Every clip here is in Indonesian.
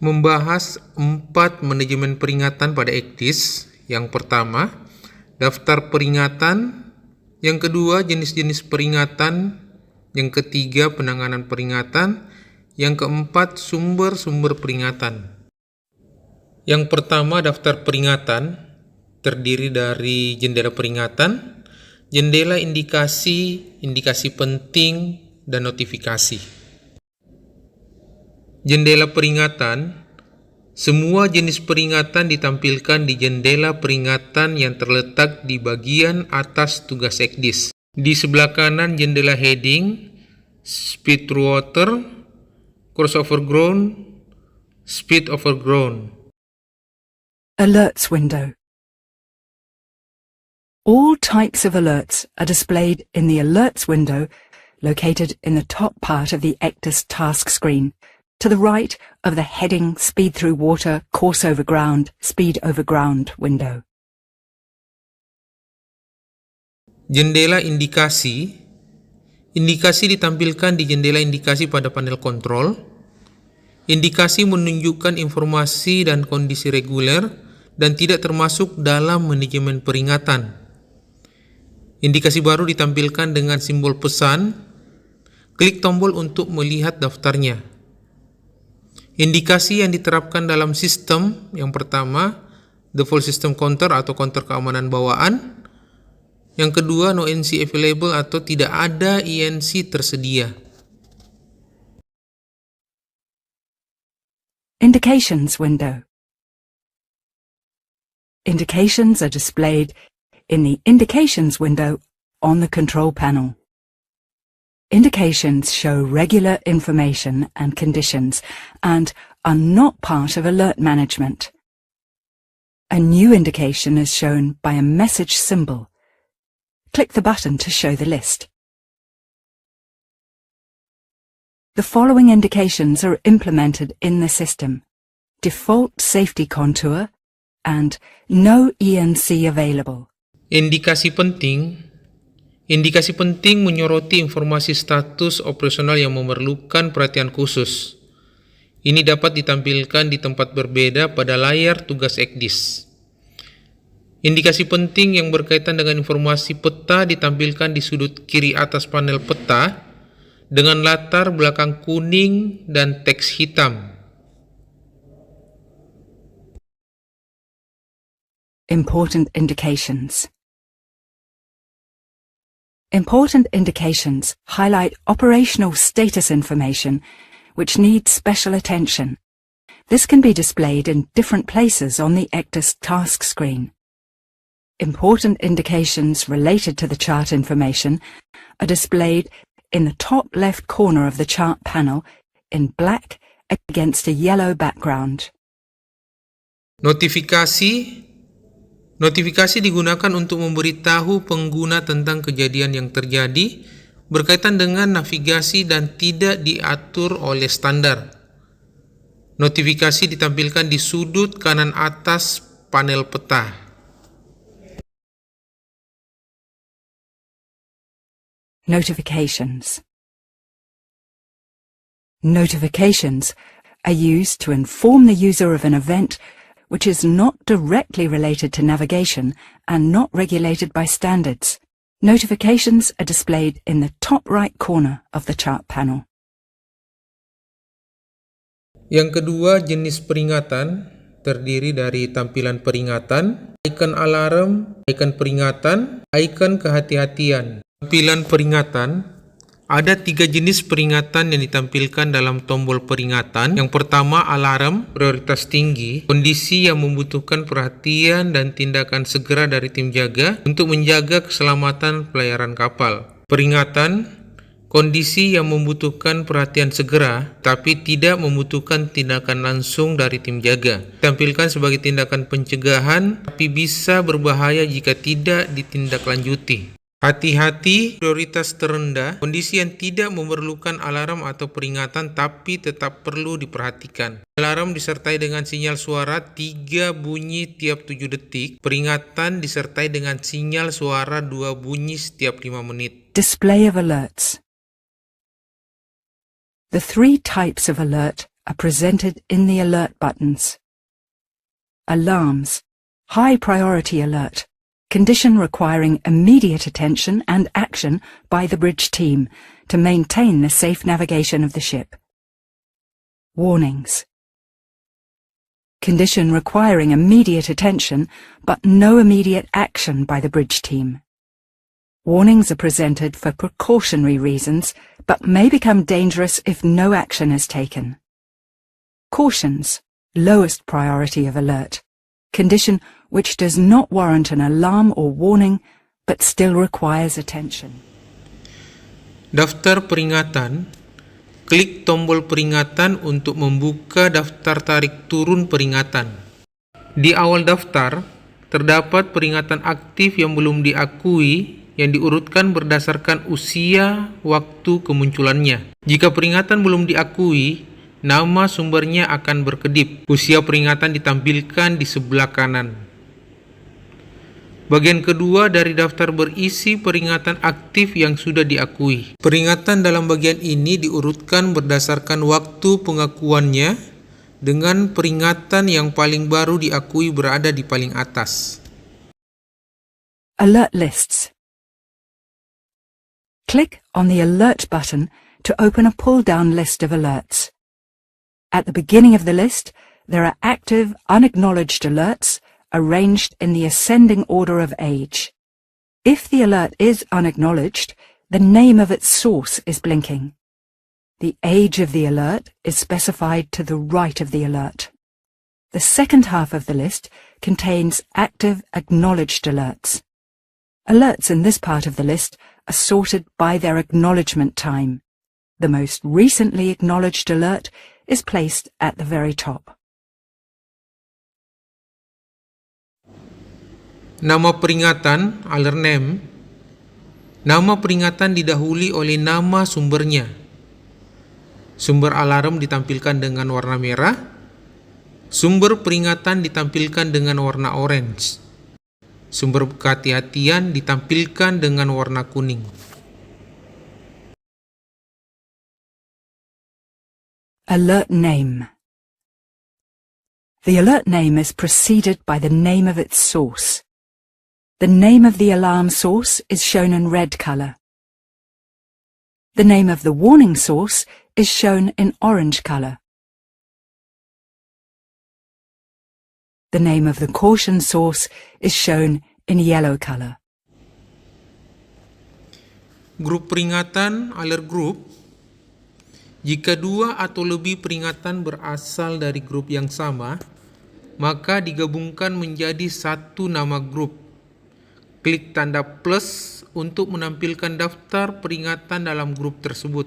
membahas 4 manajemen peringatan pada ECDIS. Yang pertama, daftar peringatan. Yang kedua, jenis-jenis peringatan. Yang ketiga, penanganan peringatan. Yang keempat, sumber-sumber peringatan. Yang pertama, daftar peringatan terdiri dari jendela peringatan, jendela indikasi, indikasi penting, dan notifikasi. Jendela peringatan. Semua jenis peringatan ditampilkan di jendela peringatan yang terletak di bagian atas tugas ECDIS. Di sebelah kanan jendela heading, speed through water, crossover ground, speed over ground. Alerts window. All types of alerts are displayed in the Alerts window located in the top part of the ECDIS task screen, to the right of the heading Speed Through Water, Course Over Ground, Speed Over Ground window. Jendela indikasi. Indikasi ditampilkan di jendela indikasi pada panel kontrol. Indikasi menunjukkan informasi dan kondisi reguler dan tidak termasuk dalam manajemen peringatan. Indikasi baru ditampilkan dengan simbol pesan. Klik tombol untuk melihat daftarnya. Indikasi yang diterapkan dalam sistem, yang pertama, default system counter atau counter keamanan bawaan. Yang kedua, no NC available atau tidak ada INC tersedia. Indications window. Indications are displayed in the Indications window on the control panel. Indications show regular information and conditions and are not part of alert management. A new indication is shown by a message symbol. Click the button to show the list. The following indications are implemented in the system: default safety contour and no ENC available. Indikasi penting. Indikasi penting menyoroti informasi status operasional yang memerlukan perhatian khusus. Ini dapat ditampilkan di tempat berbeda pada layar tugas ECDIS. Indikasi penting yang berkaitan dengan informasi peta ditampilkan di sudut kiri atas panel peta dengan latar belakang kuning dan teks hitam. Important indications. Important indications highlight operational status information which needs special attention. This can be displayed in different places on the ECDIS task screen. Important indications related to the chart information are displayed in the top left corner of the chart panel in black against a yellow background. Notifikasi. Notifikasi digunakan untuk memberitahu pengguna tentang kejadian yang terjadi berkaitan dengan navigasi dan tidak diatur oleh standar. Notifikasi ditampilkan di sudut kanan atas panel peta. Notifications. Notifications are used to inform the user of an event which is not directly related to navigation and not regulated by standards. Notifications are displayed in the top right corner of the chart panel. Yang kedua, jenis peringatan terdiri dari tampilan peringatan, ikon alarm, ikon peringatan, ikon kehati-hatian. Tampilan peringatan. Ada 3 jenis peringatan yang ditampilkan dalam tombol peringatan. Yang pertama, alarm, prioritas tinggi, kondisi yang membutuhkan perhatian dan tindakan segera dari tim jaga untuk menjaga keselamatan pelayaran kapal. Peringatan, kondisi yang membutuhkan perhatian segera tapi tidak membutuhkan tindakan langsung dari tim jaga. Ditampilkan sebagai tindakan pencegahan tapi bisa berbahaya jika tidak ditindaklanjuti. Hati-hati, prioritas terendah, kondisi yang tidak memerlukan alarm atau peringatan tapi tetap perlu diperhatikan. Alarm disertai dengan sinyal suara 3 bunyi tiap 7 detik. Peringatan disertai dengan sinyal suara 2 bunyi setiap 5 menit. Display of alerts. The 3 types of alert are presented in the alert buttons. Alarms, high priority alert, condition requiring immediate attention and action by the bridge team to maintain the safe navigation of the ship. Warnings, condition requiring immediate attention but no immediate action by the bridge team. Warnings are presented for precautionary reasons but may become dangerous if no action is taken. Cautions, lowest priority of alert, condition which does not warrant an alarm or warning but still requires attention. Daftar peringatan. Klik tombol peringatan untuk membuka daftar tarik turun peringatan. Di awal daftar, terdapat peringatan aktif yang belum diakui yang diurutkan berdasarkan usia waktu kemunculannya. Jika peringatan belum diakui, nama sumbernya akan berkedip. Usia peringatan ditampilkan di sebelah kanan. Bagian kedua dari daftar berisi peringatan aktif yang sudah diakui. Peringatan dalam bagian ini diurutkan berdasarkan waktu pengakuannya dengan peringatan yang paling baru diakui berada di paling atas. Alert lists. Click on the Alert button to open a pull-down list of alerts. At the beginning of the list, there are active, unacknowledged alerts arranged in the ascending order of age. If the alert is unacknowledged, the name of its source is blinking. The age of the alert is specified to the right of the alert. The second half of the list contains active, acknowledged alerts. Alerts in this part of the list are sorted by their acknowledgement time. The most recently acknowledged alert is placed at the very top. Nama peringatan, alert name. Nama peringatan didahului oleh nama sumbernya. Sumber alarm ditampilkan dengan warna merah. Sumber peringatan ditampilkan dengan warna orange. Sumber kehati-hatian ditampilkan dengan warna kuning. Alert name. The alert name is preceded by the name of its source. The name of the alarm source is shown in red color. The name of the warning source is shown in orange color. The name of the caution source is shown in yellow color. Grup peringatan, alert group. Jika dua atau lebih peringatan berasal dari grup yang sama, maka digabungkan menjadi satu nama grup. Klik tanda plus untuk menampilkan daftar peringatan dalam grup tersebut.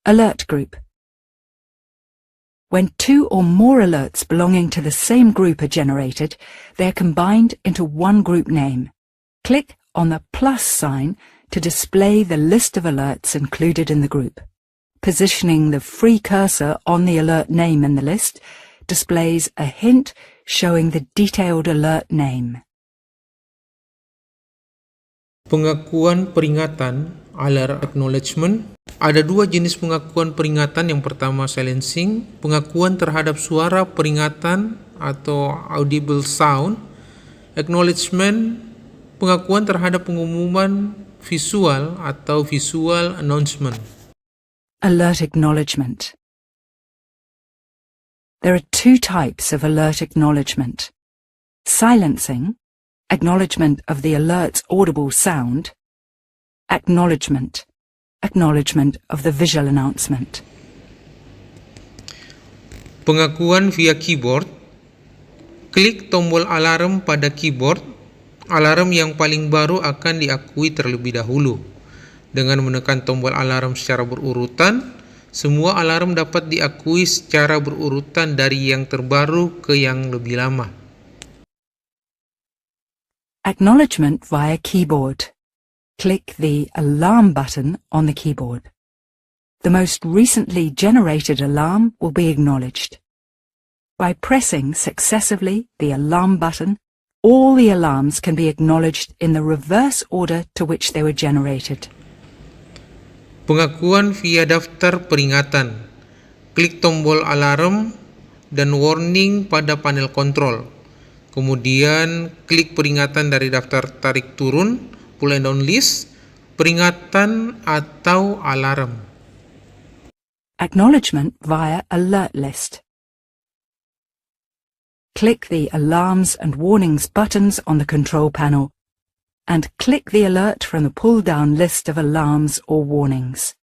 Alert group. When two or more alerts belonging to the same group are generated, they are combined into one group name. Click on the plus sign to display the list of alerts included in the group. Positioning the free cursor on the alert name in the list displays a hint showing the detailed alert name. Pengakuan peringatan, alert acknowledgement. Ada dua jenis pengakuan peringatan. Yang pertama silencing, pengakuan terhadap suara peringatan atau audible sound. Acknowledgement, pengakuan terhadap pengumuman visual atau visual announcement. Alert acknowledgement. There are two types of alert acknowledgement. Silencing, acknowledgement of the alert's audible sound. Acknowledgement, acknowledgement of the visual announcement. Pengakuan via keyboard. Klik tombol alarm pada keyboard. Alarm yang paling baru akan diakui terlebih dahulu. Dengan menekan tombol alarm secara berurutan, semua alarm dapat diakui secara berurutan dari yang terbaru ke yang lebih lama. Acknowledgement via keyboard. Click the alarm button on the keyboard. The most recently generated alarm will be acknowledged. By pressing successively the alarm button, all the alarms can be acknowledged in the reverse order to which they were generated. Pengakuan via daftar peringatan. Klik tombol alarm dan warning pada panel kontrol. Kemudian klik peringatan dari daftar tarik turun, pull and down list, peringatan atau alarm. Acknowledgement via alert list. Click the Alarms and Warnings buttons on the control panel and click the alert from the pull-down list of alarms or warnings.